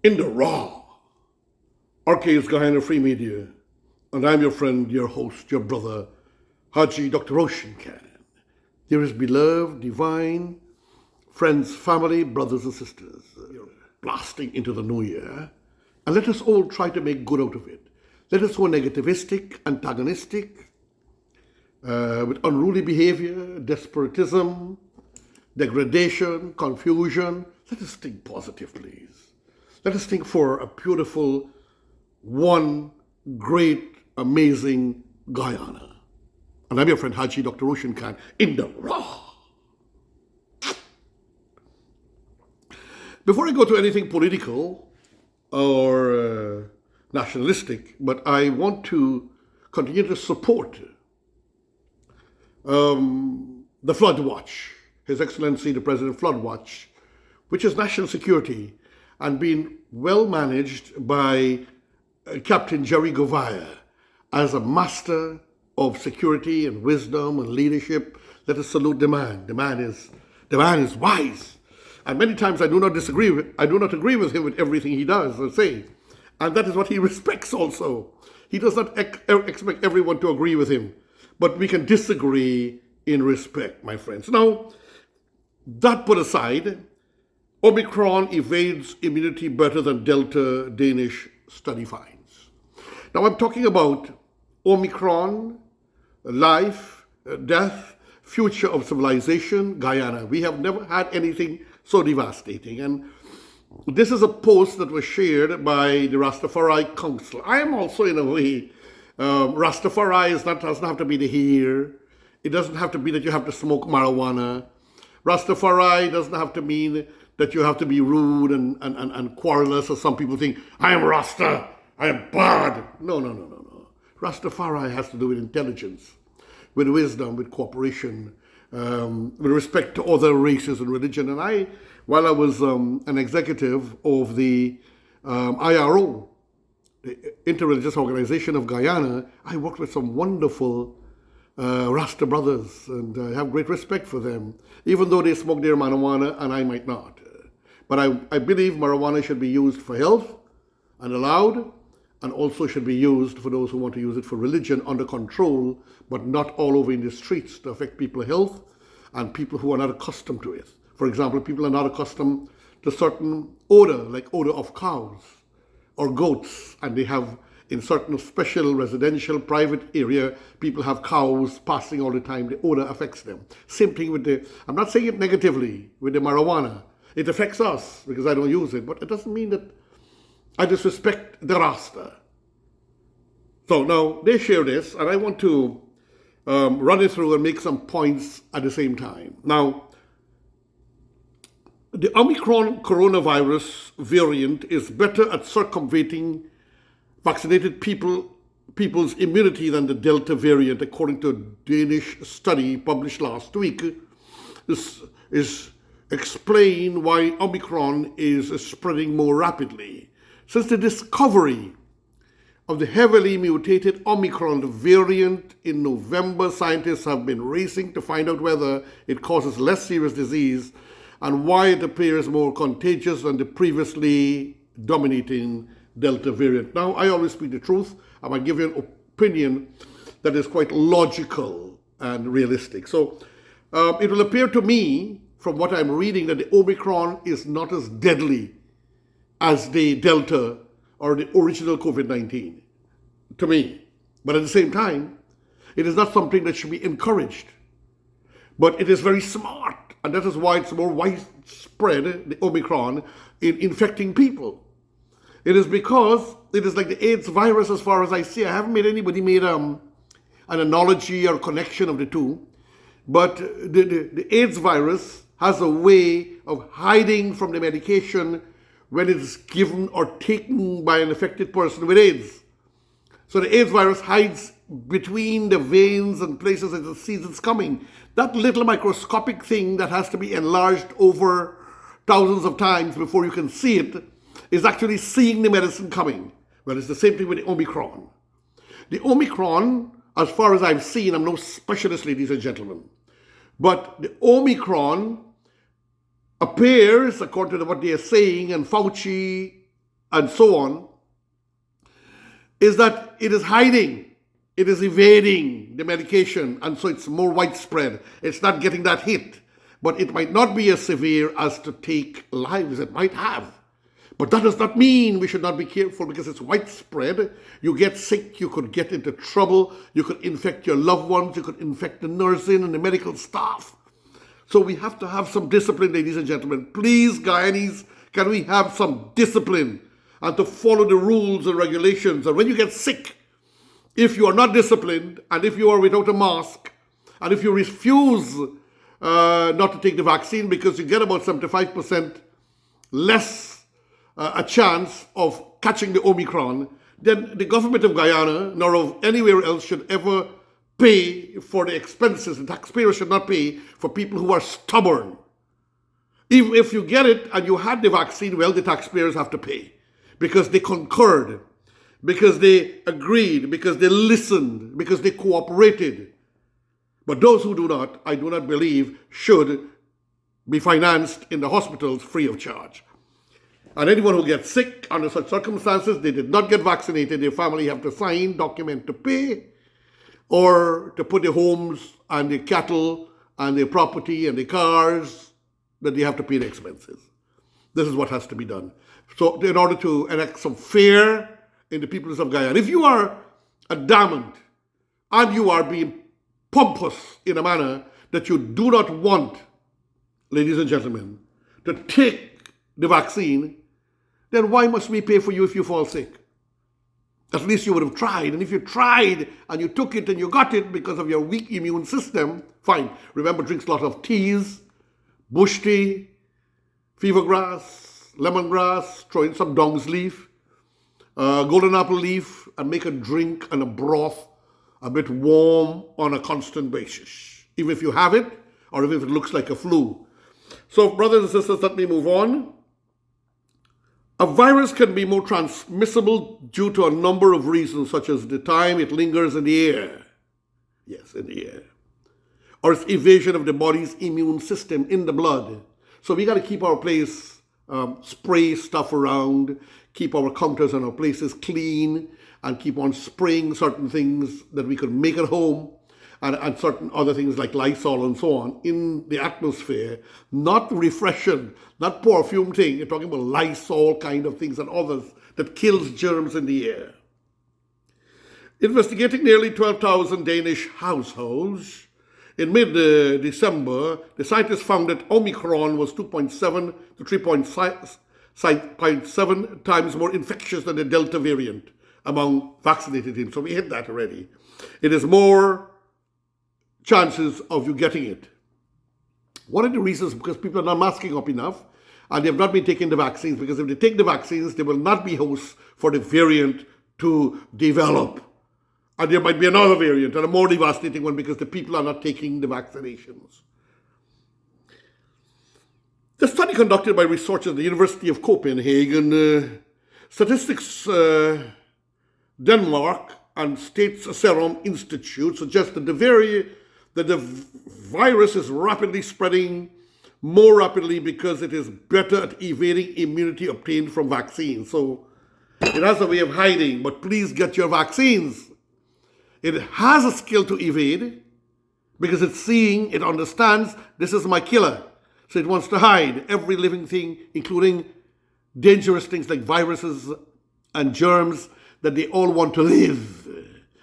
in the raw. RK is Guyana Free Media, and I'm your friend, your host, your brother, Haji Dr Roshan. There is beloved, divine, friends, family, brothers and sisters, blasting into the new year, and let us all try to make good out of it. Let us go negativistic, antagonistic, with unruly behavior, despotism, degradation, confusion. Let us think positive, please. Let us think for a beautiful, one great, amazing Guyana. And I'm your friend Haji Dr Roshan Khan in the raw. Before I go to anything political or nationalistic, but I want to continue to support the Flood Watch, His Excellency the President Flood Watch, which is national security and being well managed by Captain Jerry Govaya as a master of security and wisdom and leadership. Let us salute the man. The man is wise. And many times I do not agree with him with everything he does or say. And that is what he respects also. He does not expect everyone to agree with him. But we can disagree in respect, my friends. Now, that put aside, Omicron evades immunity better than Delta, Danish study finds. Now, I'm talking about Omicron, life, death, future of civilization, Guyana. We have never had anything so devastating. And this is a post that was shared by the Rastafari Council. I am also, in a way, Rastafari doesn't have to be the here. It doesn't have to be that you have to smoke marijuana. Rastafari doesn't have to mean that you have to be rude and quarrelous, as some people think. I am Rasta. I am bad. No. Rastafari has to do with intelligence, with wisdom, with cooperation, with respect to other races and religion. And while I was an executive of the IRO, the Interreligious Organization of Guyana, I worked with some wonderful Rasta brothers, and I have great respect for them, even though they smoke their marijuana and I might not. But I believe marijuana should be used for health and allowed, and also should be used for those who want to use it for religion under control, but not all over in the streets to affect people's health and people who are not accustomed to it. For example, people are not accustomed to certain odor, like odor of cows or goats, and they have in certain special residential private area, people have cows passing all the time. The odor affects them. Same thing with I'm not saying it negatively, with the marijuana. It affects us because I don't use it, but it doesn't mean that I disrespect the Rasta. So now they share this, and I want to run it through and make some points at the same time. Now, the Omicron coronavirus variant is better at circumventing vaccinated people's immunity than the Delta variant, according to a Danish study published last week. This is explain why Omicron is spreading more rapidly. Since the discovery of the heavily mutated Omicron variant in November, scientists have been racing to find out whether it causes less serious disease and why it appears more contagious than the previously dominating Delta variant. Now, I always speak the truth. I'm going to give you an opinion that is quite logical and realistic. So it will appear to me, from what I'm reading, that the Omicron is not as deadly as the Delta or the original COVID-19, to me. But at the same time, it is not something that should be encouraged. But it is very smart, and that is why it's more widespread, the Omicron, in infecting people. It is because it is like the AIDS virus, as far as I see. I haven't made anybody made an analogy or connection of the two. But the AIDS virus has a way of hiding from the medication when it is given or taken by an affected person with AIDS. So the AIDS virus hides between the veins and places that it sees it's coming. That little microscopic thing that has to be enlarged over thousands of times before you can see it is actually seeing the medicine coming. Well, it's the same thing with the Omicron. The Omicron, as far as I've seen, I'm no specialist, ladies and gentlemen, but the Omicron appears, according to what they are saying, and Fauci and so on, is that it is hiding, it is evading the medication, and so it's more widespread. It's not getting that hit, but it might not be as severe as to take lives. It might have. But that does not mean we should not be careful, because it's widespread. You get sick, you could get into trouble, you could infect your loved ones, you could infect the nursing and the medical staff. So we have to have some discipline, ladies and gentlemen. Please, Guyanese, can we have some discipline and to follow the rules and regulations? And when you get sick, if you are not disciplined, and if you are without a mask, and if you refuse not to take the vaccine, because you get about 75% less a chance of catching the Omicron, then the government of Guyana, nor of anywhere else, should ever pay for the expenses. The taxpayers should not pay for people who are stubborn. If you get it and you had the vaccine, well, the taxpayers have to pay, because they concurred, because they agreed, because they listened, because they cooperated. But those who do not, I do not believe, should be financed in the hospitals free of charge. And anyone who gets sick under such circumstances, they did not get vaccinated, their family have to sign document to pay, or to put their homes and their cattle and their property and their cars, that they have to pay the expenses. This is what has to be done. So in order to enact some fear in the peoples of Guyana, if you are adamant and you are being pompous in a manner that you do not want, ladies and gentlemen, to take the vaccine, then why must we pay for you if you fall sick? At least you would have tried. And if you tried and you took it and you got it because of your weak immune system, fine. Remember, drink a lot of teas, bush tea, fever grass, lemongrass, throw in some dong's leaf, golden apple leaf, and make a drink and a broth a bit warm on a constant basis, even if you have it or even if it looks like a flu. So, brothers and sisters, let me move on. A virus can be more transmissible due to a number of reasons, such as the time it lingers in the air. Yes, in the air. Or its evasion of the body's immune system in the blood. So we got to keep our place, spray stuff around, keep our counters and our places clean, and keep on spraying certain things that we could make at home, and certain other things like Lysol and so on in the atmosphere. Not refreshing, not perfume thing. You're talking about Lysol kind of things and others that kills germs in the air. Investigating nearly 12,000 Danish households, in mid-December, the scientists found that Omicron was 2.7 to 3.7 times more infectious than the Delta variant among vaccinated people. So we hit that already. It is more chances of you getting it. What are the reasons? Because people are not masking up enough, and they have not been taking the vaccines, because if they take the vaccines, they will not be hosts for the variant to develop. And there might be another variant, and a more devastating one, because the people are not taking the vaccinations. The study conducted by researchers at the University of Copenhagen, Statistics Denmark, and States Serum Institute suggest that the virus is rapidly spreading more rapidly because it is better at evading immunity obtained from vaccines. So it has a way of hiding, but please get your vaccines. It has a skill to evade because it's seeing, it understands, this is my killer. So it wants to hide every living thing, including dangerous things like viruses and germs, that they all want to live.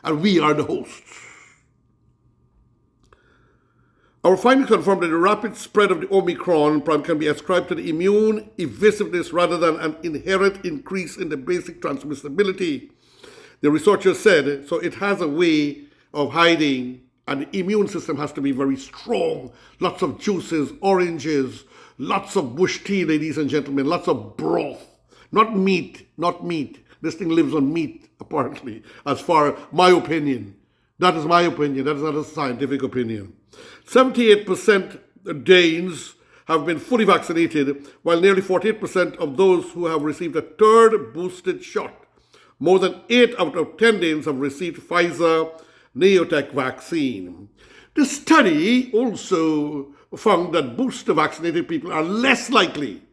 And we are the hosts. Our findings confirm that the rapid spread of the Omicron can be ascribed to the immune evasiveness rather than an inherent increase in the basic transmissibility. The researchers said, so it has a way of hiding, and the immune system has to be very strong. Lots of juices, oranges, lots of bush tea, ladies and gentlemen, lots of broth. Not meat, not meat. This thing lives on meat, apparently, as far as my opinion. That is my opinion. That is not a scientific opinion. 78% Danes have been fully vaccinated, while nearly 48% of those who have received a third boosted shot. More than 8 out of 10 Danes have received Pfizer Neotech vaccine. The study also found that booster vaccinated people are less likely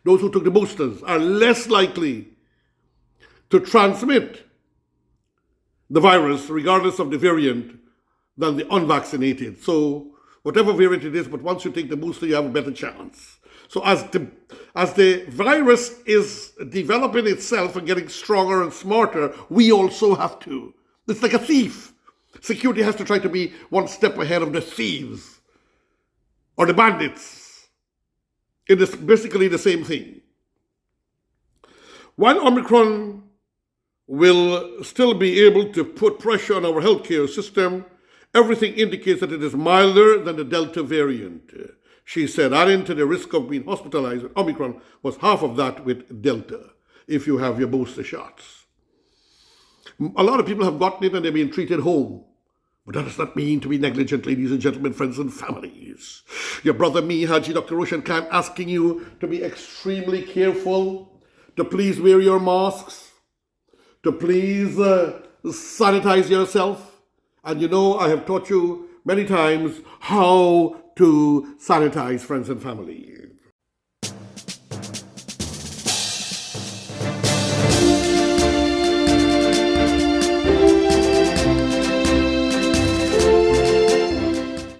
those who took the boosters, are less likely to transmit the virus, regardless of the variant, than the unvaccinated. So whatever variant it is, but once you take the booster, you have a better chance. So as the virus is developing itself and getting stronger and smarter, we also have to. It's like a thief. Security has to try to be one step ahead of the thieves or the bandits. It is basically the same thing. While Omicron will still be able to put pressure on our healthcare system, everything indicates that it is milder than the Delta variant, she said, adding to the risk of being hospitalized with Omicron was half of that with Delta, if you have your booster shots. A lot of people have gotten it and they're being treated home. But that does not mean to be negligent, ladies and gentlemen, friends and families. Your brother, me, Haji Dr Roshan, asking you to be extremely careful, to please wear your masks, to please sanitize yourself. And you know, I have taught you many times how to sanitize, friends and family.